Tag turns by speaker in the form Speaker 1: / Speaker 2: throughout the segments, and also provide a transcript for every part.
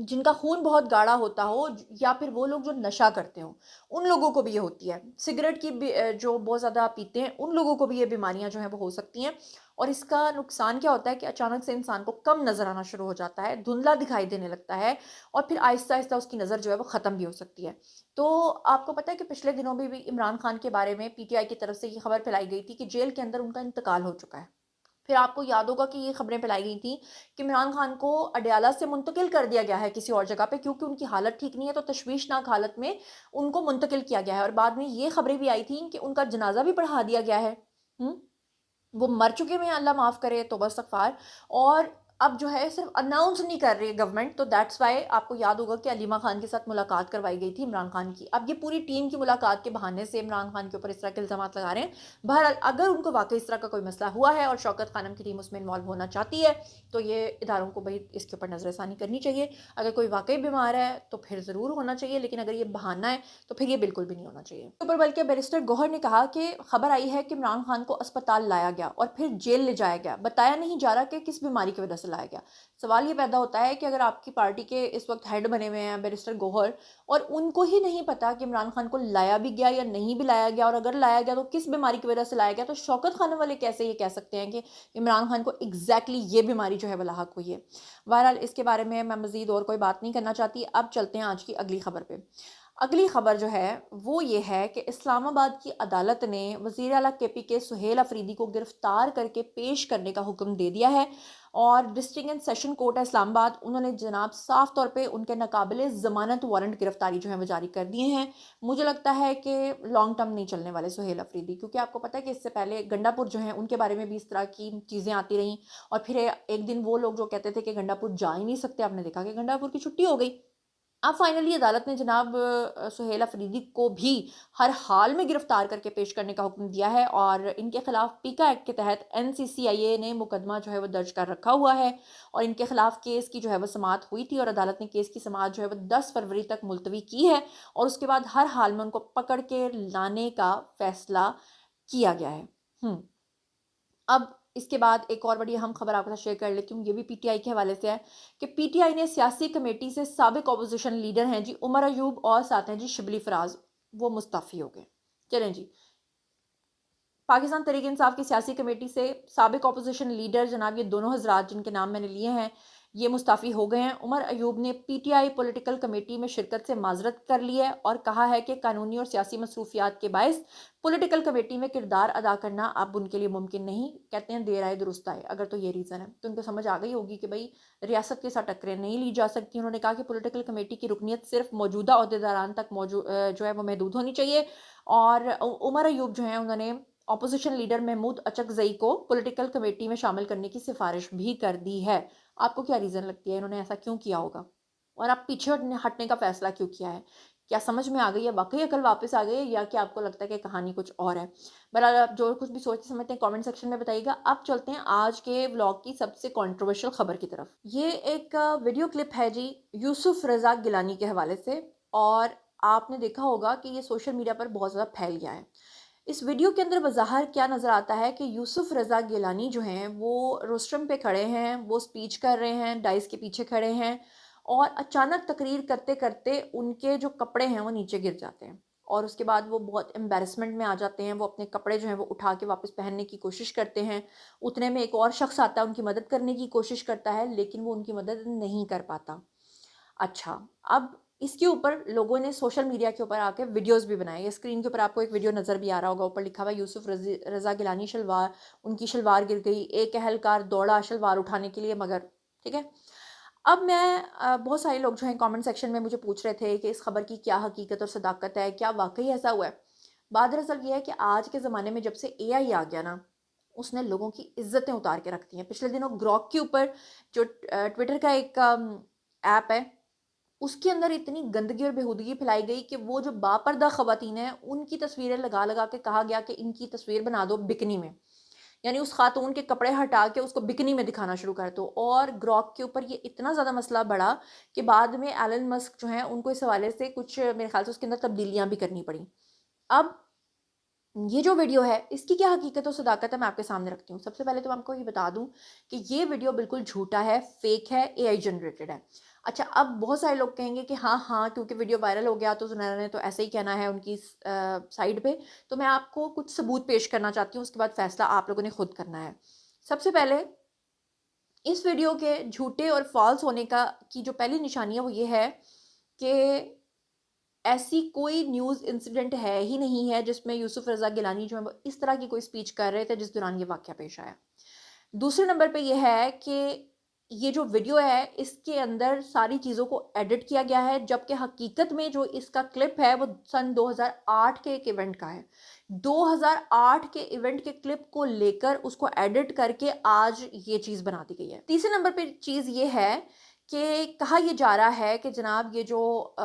Speaker 1: جن کا خون بہت گاڑھا ہوتا ہو یا پھر وہ لوگ جو نشہ کرتے ہوں ان لوگوں کو بھی یہ ہوتی ہے. سگریٹ کی بھی جو بہت زیادہ پیتے ہیں ان لوگوں کو بھی یہ بیماریاں جو ہیں وہ ہو سکتی ہیں. اور اس کا نقصان کیا ہوتا ہے کہ اچانک سے انسان کو کم نظر آنا شروع ہو جاتا ہے, دھندلا دکھائی دینے لگتا ہے, اور پھر آہستہ آہستہ اس کی نظر جو ہے وہ ختم بھی ہو سکتی ہے. تو آپ کو پتہ ہے کہ پچھلے دنوں میں بھی عمران خان کے بارے میں پی ٹی آئی کی طرف سے یہ خبر پھیلائی گئی تھی کہ جیل کے اندر ان کا انتقال ہو چکا ہے. پھر آپ کو یاد ہوگا کہ یہ خبریں پھیلائی گئی تھیں کہ عمران خان کو اڈیالہ سے منتقل کر دیا گیا ہے کسی اور جگہ پہ, کیونکہ ان کی حالت ٹھیک نہیں ہے, تو تشویشناک حالت میں ان کو منتقل کیا گیا ہے. اور بعد میں یہ خبریں بھی آئی تھیں کہ ان کا جنازہ بھی پڑھا دیا گیا ہے. وہ مر چکے ہوئے ہیں, اللہ معاف کرے, توبہ استغفار. اور اب جو ہے صرف اناؤنس نہیں کر رہی ہے گورنمنٹ, تو دیٹس وائی آپ کو یاد ہوگا کہ علیمہ خان کے ساتھ ملاقات کروائی گئی تھی عمران خان کی. اب یہ پوری ٹیم کی ملاقات کے بہانے سے عمران خان کے اوپر اس طرح کے الزامات لگا رہے ہیں. بہرحال اگر ان کو واقعی اس طرح کا کوئی مسئلہ ہوا ہے اور شوکت خانم کی ٹیم اس میں انوالو ہونا چاہتی ہے تو یہ اداروں کو بھائی اس کے اوپر نظر ثانی کرنی چاہیے. اگر کوئی واقعی بیمار ہے تو پھر ضرور ہونا چاہیے, لیکن اگر یہ بہانہ ہے تو پھر یہ بالکل بھی نہیں ہونا چاہیے. اوپر بلکہ بیرسٹر گوہر نے کہا کہ خبر آئی ہے کہ عمران خان کو اسپتال لایا گیا اور پھر جیل لے جایا گیا, بتایا نہیں جا رہا کہ کس بیماری کی وجہ سے لایا گیا. سوال یہ پیدا ہوتا ہے کہ اگر آپ کی پارٹی کے اس وقت ہیڈ بنے ہوئے ہیں بیرسٹر گوہر, اور ان کو ہی نہیں پتا کہ عمران خان کو لایا بھی گیا یا نہیں بھی لایا گیا, اور اگر لایا گیا تو کس بیماری کی وجہ سے لایا گیا, تو شوکت خانم والے کیسے یہ کہہ سکتے ہیں کہ عمران خان کو ایگزیکٹلی یہ بیماری جو ہے وہ لاحق ہوئی ہے. بہرحال اس کے بارے میں مزید اور کوئی بات نہیں کرنا چاہتی. اب چلتے ہیں آج کی اگلی خبر پہ. اگلی خبر جو ہے وہ یہ ہے کہ اسلام آباد کی عدالت نے وزیر اعلیٰ کے پی کے سہیل افریدی کو گرفتار کر کے پیش کرنے کا حکم دے دیا ہے. اور ڈسٹرکٹ اینڈ سیشن کورٹ ہے اسلام آباد, انہوں نے جناب صاف طور پہ ان کے ناقابل ضمانت وارنٹ گرفتاری جو ہے وہ جاری کر دیے ہیں. مجھے لگتا ہے کہ لانگ ٹرم نہیں چلنے والے سہیل افریدی, کیونکہ آپ کو پتہ ہے کہ اس سے پہلے گنڈا پور جو ہیں ان کے بارے میں بھی اس طرح کی چیزیں آتی رہیں, اور پھر ایک دن وہ لوگ جو کہتے تھے کہ گنڈا پور جا ہی نہیں سکتے, آپ نے دیکھا کہ گنڈا پور کی چھٹی ہو گئی. اب فائنلی عدالت نے جناب سہیل افریدی کو بھی ہر حال میں گرفتار کر کے پیش کرنے کا حکم دیا ہے, اور ان کے خلاف پیکا ایکٹ کے تحت NCCIA نے مقدمہ جو ہے وہ درج کر رکھا ہوا ہے, اور ان کے خلاف کیس کی جو ہے وہ سماعت ہوئی تھی, اور عدالت نے کیس کی سماعت جو ہے وہ 10 فروری تک ملتوی کی ہے, اور اس کے بعد ہر حال میں ان کو پکڑ کے لانے کا فیصلہ کیا گیا ہے. اب اس کے بعد ایک اور بڑی اہم خبر آپ کے ساتھ شیئر کر لیتی ہوں, یہ بھی پی ٹی آئی کے حوالے سے ہے کہ پی ٹی آئی نے سیاسی کمیٹی سے سابق اپوزیشن لیڈر ہیں جی عمر ایوب اور ساتھ ہیں جی شبلی فراز, وہ مستعفی ہو گئے. چلیں جی, پاکستان تحریک انصاف کی سیاسی کمیٹی سے سابق اپوزیشن لیڈر جناب یہ دونوں حضرات جن کے نام میں نے لیے ہیں یہ مستعفی ہو گئے ہیں. عمر ایوب نے P T I political committee میں شرکت سے معذرت کر لی ہے اور کہا ہے کہ قانونی اور سیاسی مصروفیات کے باعث پولیٹیکل کمیٹی میں کردار ادا کرنا اب ان کے لیے ممکن نہیں. کہتے ہیں دیر آئے درست آئے, اگر تو یہ ریزن ہے تو ان کو سمجھ آ گئی ہوگی کہ بھائی ریاست کے ساتھ ٹکریں نہیں لی جا سکتی. انہوں نے کہا کہ پولیٹیکل کمیٹی کی رکنیت صرف موجودہ عہدیداران تک جو ہے وہ محدود ہونی چاہیے. اور عمر ایوب جو ہیں انہوں نے اپوزیشن لیڈر محمود اچکزئی کو پولیٹیکل کمیٹی میں شامل کرنے کی سفارش بھی کر دی ہے. آپ کو کیا ریزن لگتی ہے انہوں نے ایسا کیوں کیا ہوگا, اور آپ پیچھے ہٹنے کا فیصلہ کیوں کیا ہے؟ کیا سمجھ میں آ گئی ہے, واقعی عقل واپس آ گئی ہے, یا کہ آپ کو لگتا ہے کہ کہانی کچھ اور ہے؟ بہرحال آپ جو کچھ بھی سوچتے سمجھتے ہیں کامنٹ سیکشن میں بتائیے گا. اب چلتے ہیں آج کے ولاگ کی سب سے کنٹروورشل خبر کی طرف. یہ ایک ویڈیو کلپ ہے جی یوسف رضا گیلانی کے حوالے سے, اور آپ نے دیکھا ہوگا کہ یہ سوشل میڈیا پر بہت زیادہ پھیل گیا ہے. اس ویڈیو کے اندر بظاہر کیا نظر آتا ہے کہ یوسف رضا گیلانی جو ہیں وہ روسٹرم پہ کھڑے ہیں, وہ سپیچ کر رہے ہیں, ڈائس کے پیچھے کھڑے ہیں, اور اچانک تقریر کرتے کرتے ان کے جو کپڑے ہیں وہ نیچے گر جاتے ہیں, اور اس کے بعد وہ بہت امبیرسمنٹ میں آ جاتے ہیں. وہ اپنے کپڑے جو ہیں وہ اٹھا کے واپس پہننے کی کوشش کرتے ہیں. اتنے میں ایک اور شخص آتا ہے, ان کی مدد کرنے کی کوشش کرتا ہے, لیکن وہ ان کی مدد نہیں کر پاتا. اچھا, اب اس کے اوپر لوگوں نے سوشل میڈیا کے اوپر آ کے ویڈیوز بھی بنائے. یہ اسکرین کے اوپر آپ کو ایک ویڈیو نظر بھی آ رہا ہوگا, اوپر لکھا ہوا یوسف رضا گیلانی ان کی شلوار گر گئی, ایک اہلکار دوڑا شلوار اٹھانے کے لیے, مگر ٹھیک ہے. اب میں بہت سارے لوگ جو ہیں کامنٹ سیکشن میں مجھے پوچھ رہے تھے کہ اس خبر کی کیا حقیقت اور صداقت ہے, کیا واقعی ایسا ہوا ہے. بات دراصل یہ ہے کہ آج کے زمانے میں جب سے AI آ گیا نا, اس نے لوگوں کی عزتیں اتار کے رکھ دی ہیں. پچھلے دنوں گروک کے اوپر جو ٹویٹر کا ایک ایپ ہے, اس کے اندر اتنی گندگی اور بےہودگی پھیلائی گئی کہ وہ جو باپردہ خواتین ہیں ان کی تصویریں لگا لگا کے کہا گیا کہ ان کی تصویر بنا دو بکنی میں, یعنی اس خاتون کے کپڑے ہٹا کے اس کو بکنی میں دکھانا شروع کر دو. اور گروک کے اوپر یہ اتنا زیادہ مسئلہ بڑھا کہ بعد میں ایلن مسک جو ہیں ان کو اس حوالے سے کچھ میرے خیال سے اس کے اندر تبدیلیاں بھی کرنی پڑیں. اب یہ جو ویڈیو ہے اس کی کیا حقیقت و صداقت ہے میں آپ کے سامنے رکھتی ہوں. سب سے پہلے تو میں آپ کو یہ بتا دوں کہ یہ ویڈیو بالکل جھوٹا ہے, فیک ہے, AI جنریٹڈ ہے. اچھا، اب بہت سارے لوگ کہیں گے کہ ہاں ہاں کیونکہ ویڈیو وائرل ہو گیا تو زنیرہ نے تو ایسے ہی کہنا ہے ان کی سائڈ پہ. تو میں آپ کو کچھ ثبوت پیش کرنا چاہتی ہوں، اس کے بعد فیصلہ آپ لوگوں نے خود کرنا ہے. سب سے پہلے اس ویڈیو کے جھوٹے اور فالس ہونے کی جو پہلی نشانی ہے وہ یہ ہے کہ ایسی کوئی نیوز انسیڈنٹ ہے ہی نہیں ہے جس میں یوسف رضا گیلانی جو ہے وہ اس طرح کی کوئی سپیچ کر رہے تھے جس دوران یہ واقعہ پیش آیا. دوسرے نمبر پہ یہ ہے کہ یہ جو ویڈیو ہے اس کے اندر ساری چیزوں کو ایڈٹ کیا گیا ہے، جبکہ حقیقت میں جو اس کا کلپ ہے وہ سن 2008 کے ایک ایونٹ کا ہے. 2008 کے ایونٹ کے کلپ کو لے کر اس کو ایڈٹ کر کے آج یہ چیز بنا دی گئی ہے. تیسرے نمبر پہ چیز یہ ہے کہ کہا یہ جا رہا ہے کہ جناب یہ جو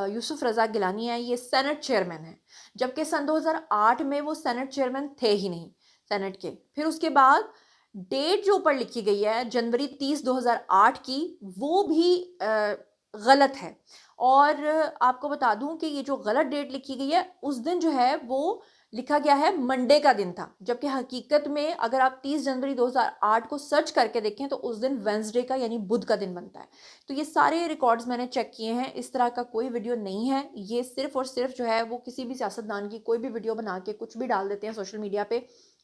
Speaker 1: یوسف رضا گیلانی ہے یہ سینٹ چیئرمین ہے، جبکہ سن 2008 میں وہ سینٹ چیئرمین تھے ہی نہیں سینٹ کے. پھر اس کے بعد ڈیٹ جو اوپر لکھی گئی ہے جنوری 30 2008 کی وہ بھی غلط ہے. اور آپ کو بتا دوں کہ یہ جو غلط ڈیٹ لکھی گئی ہے اس دن جو ہے وہ لکھا گیا ہے منڈے کا دن تھا، جبکہ حقیقت میں اگر آپ 30 جنوری 2008 کو سرچ کر کے دیکھیں تو اس دن وینسڈے کا یعنی بدھ کا دن بنتا ہے. تو یہ سارے ریکارڈز میں نے چیک کیے ہیں، اس طرح کا کوئی ویڈیو نہیں ہے. یہ صرف اور صرف جو ہے وہ کسی بھی سیاستدان کی کوئی بھی ویڈیو بنا کے کچھ بھی ڈال دیتے ہیں سوشل میڈیا پہ.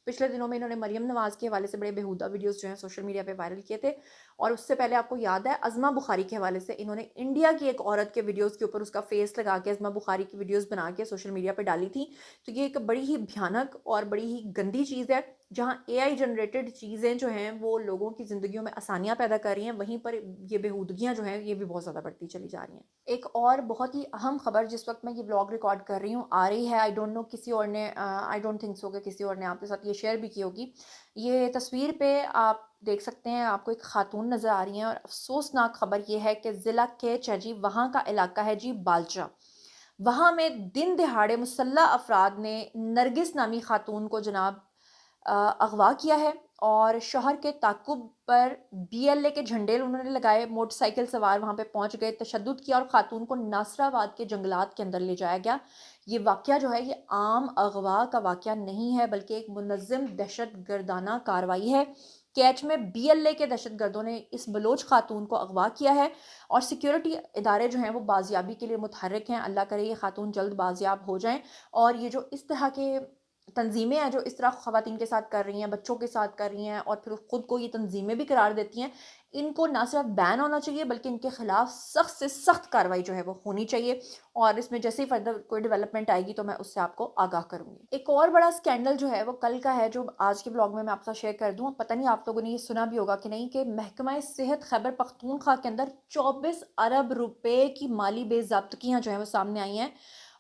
Speaker 1: پچھلے دنوں میں انہوں نے مریم نواز کے حوالے سے بڑے بیہودہ ویڈیوز جو ہیں سوشل میڈیا پہ وائرل کیے تھے، اور اس سے پہلے آپ کو یاد ہے ازما بخاری کے حوالے سے انہوں نے انڈیا کی ایک عورت کے ویڈیوز کے اوپر اس کا فیس لگا کے ازما بخاری کی ویڈیوز بنا کے سوشل میڈیا پہ ڈالی تھی. تو یہ ایک بڑی ہی بھیانک اور بڑی ہی گندی چیز ہے جہاں اے آئی جنریٹڈ چیزیں جو ہیں وہ لوگوں کی زندگیوں میں آسانیاں پیدا کر رہی ہیں، وہیں پر یہ بیہودگیاں جو ہیں یہ بھی بہت زیادہ بڑھتی چلی جا رہی ہیں. ایک اور بہت ہی اہم خبر جس وقت میں یہ ولاگ ریکارڈ کر رہی ہوں آ رہی ہے، آئی ڈونٹ نو کسی اور نے آئی ڈونٹ تھنک سو کہ کسی اور نے آپ کے ساتھ یہ شیئر بھی کی ہوگی. یہ تصویر پہ آپ دیکھ سکتے ہیں، آپ کو ایک خاتون نظر آ رہی ہیں، اور افسوسناک خبر یہ ہے کہ ضلع کیچ ہے جی، وہاں کا علاقہ ہے جی بالچا. وہاں میں دن دہاڑے مسلح افراد نے نرگس نامی خاتون کو جناب اغوا کیا ہے، اور شوہر کے تعقب پر بی ایل اے کے جھنڈے انہوں نے لگائے، موٹر سائیکل سوار وہاں پہ پہنچ گئے، تشدد کیا اور خاتون کو ناصر آباد کے جنگلات کے اندر لے جایا گیا. یہ واقعہ جو ہے یہ عام اغوا کا واقعہ نہیں ہے بلکہ ایک منظم دہشت گردانہ کارروائی ہے. کیچ میں بی ایل اے کے دہشت گردوں نے اس بلوچ خاتون کو اغوا کیا ہے، اور سیکیورٹی ادارے جو ہیں وہ بازیابی کے لیے متحرک ہیں. اللہ کرے یہ خاتون جلد بازیاب ہو جائیں، اور یہ جو اس طرح کے تنظیمیں ہیں جو اس طرح خواتین کے ساتھ کر رہی ہیں، بچوں کے ساتھ کر رہی ہیں، اور پھر خود کو یہ تنظیمیں بھی قرار دیتی ہیں، ان کو نہ صرف بین ہونا چاہیے بلکہ ان کے خلاف سخت سے سخت کارروائی جو ہے وہ ہونی چاہیے. اور اس میں جیسے ہی فردر کوئی ڈیولپمنٹ آئے گی تو میں اس سے آپ کو آگاہ کروں گی. ایک اور بڑا اسکینڈل جو ہے وہ کل کا ہے جو آج کے بلاگ میں آپ سے شیئر کر دوں. پتہ نہیں آپ لوگوں نے یہ سنا بھی ہوگا کہ نہیں، کہ محکمہ صحت خیبر پختونخوا کے اندر 24 ارب روپے کی مالی بے ضابطگیاں جو ہیں وہ سامنے آئی ہیں،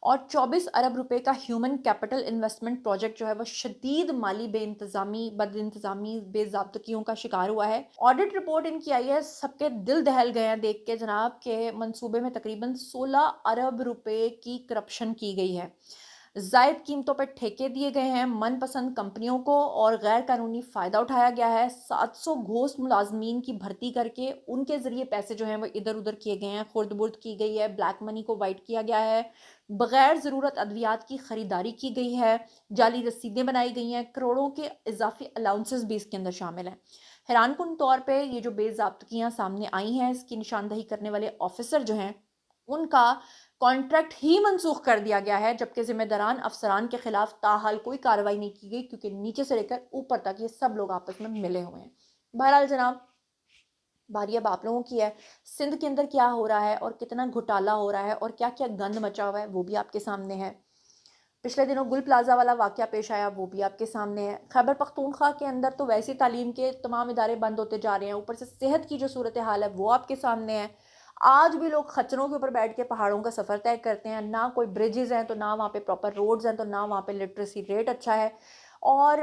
Speaker 1: اور 24 ارب روپے کا ہیومن کیپٹل انویسٹمنٹ پروجیکٹ جو ہے وہ شدید مالی بد انتظامی بے ضابطگیوں کا شکار ہوا ہے. آڈٹ رپورٹ ان کی آئی ہے، سب کے دل دہل گئے ہیں دیکھ کے جناب کہ منصوبے میں تقریباً 16 ارب روپے کی کرپشن کی گئی ہے. زائد قیمتوں پر ٹھیکے دیے گئے ہیں من پسند کمپنیوں کو، اور غیر قانونی فائدہ اٹھایا گیا ہے. 700 گھوست ملازمین کی بھرتی کر کے ان کے ذریعے پیسے جو ہیں وہ ادھر ادھر کیے گئے ہیں، خرد برد کی گئی ہے، بلیک منی کو وائٹ کیا گیا ہے، بغیر ضرورت ادویات کی خریداری کی گئی ہے، جعلی رسیدیں بنائی گئی ہیں، کروڑوں کے اضافی الاؤنسز بھی اس کے اندر شامل ہیں. حیران کن طور پہ یہ جو بے ضابطگیاں سامنے آئی ہیں اس کی نشاندہی کرنے والے آفیسر جو ہیں ان کا کانٹریکٹ ہی منسوخ کر دیا گیا ہے، جبکہ ذمہ داران افسران کے خلاف تاحال کوئی کارروائی نہیں کی گئی، کیونکہ نیچے سے لے کر اوپر تک یہ سب لوگ آپس میں ملے ہوئے ہیں. بہرحال جناب باری اب آپ لوگوں کی ہے. سندھ کے اندر کیا ہو رہا ہے اور کتنا گھوٹالا ہو رہا ہے اور کیا کیا گند مچا ہوا ہے وہ بھی آپ کے سامنے ہے. پچھلے دنوں گل پلازا والا واقعہ پیش آیا وہ بھی آپ کے سامنے ہے. خیبر پختونخوا کے اندر تو ویسی تعلیم کے تمام ادارے بند ہوتے جا رہے ہیں، اوپر سے صحت کی جو صورتحال ہے وہ آپ کے سامنے ہے. آج بھی لوگ خچروں کے اوپر بیٹھ کے پہاڑوں کا سفر طے کرتے ہیں، نہ کوئی بریجز ہیں تو نہ وہاں پہ پراپر روڈز ہیں تو نہ وہاں پہ لٹریسی ریٹ اچھا ہے. اور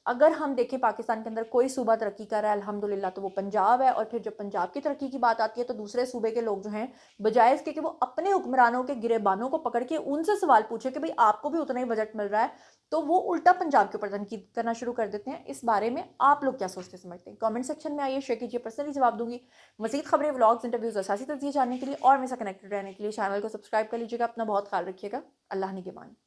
Speaker 1: اگر ہم دیکھیں پاکستان کے اندر کوئی صوبہ ترقی کر رہا ہے الحمدللہ تو وہ پنجاب ہے، اور پھر جب پنجاب کی ترقی کی بات آتی ہے تو دوسرے صوبے کے لوگ جو ہیں بجائے اس کے کہ وہ اپنے حکمرانوں کے گریبانوں کو پکڑ کے ان سے سوال پوچھے کہ بھئی آپ کو بھی اتنا ہی بجٹ مل رہا ہے، تو وہ الٹا پنجاب کے اوپر تنقید کرنا شروع کر دیتے ہیں. اس بارے میں آپ لوگ کیا سوچتے سمجھتے ہیں؟ کامنٹ سیکشن میں آئیے، شیئر کیجیے، پرسنلی جواب دوں گی. مزید خبریں، ولاگز، انٹرویوز، اساسی تجزیے جاننے کے لیے اور میرے ساتھ کنیکٹڈ رہنے کے لیے چینل کو سبسکرائب کر لیجیے گا. اپنا بہت خیال رکھیے گا. اللہ نگہبان.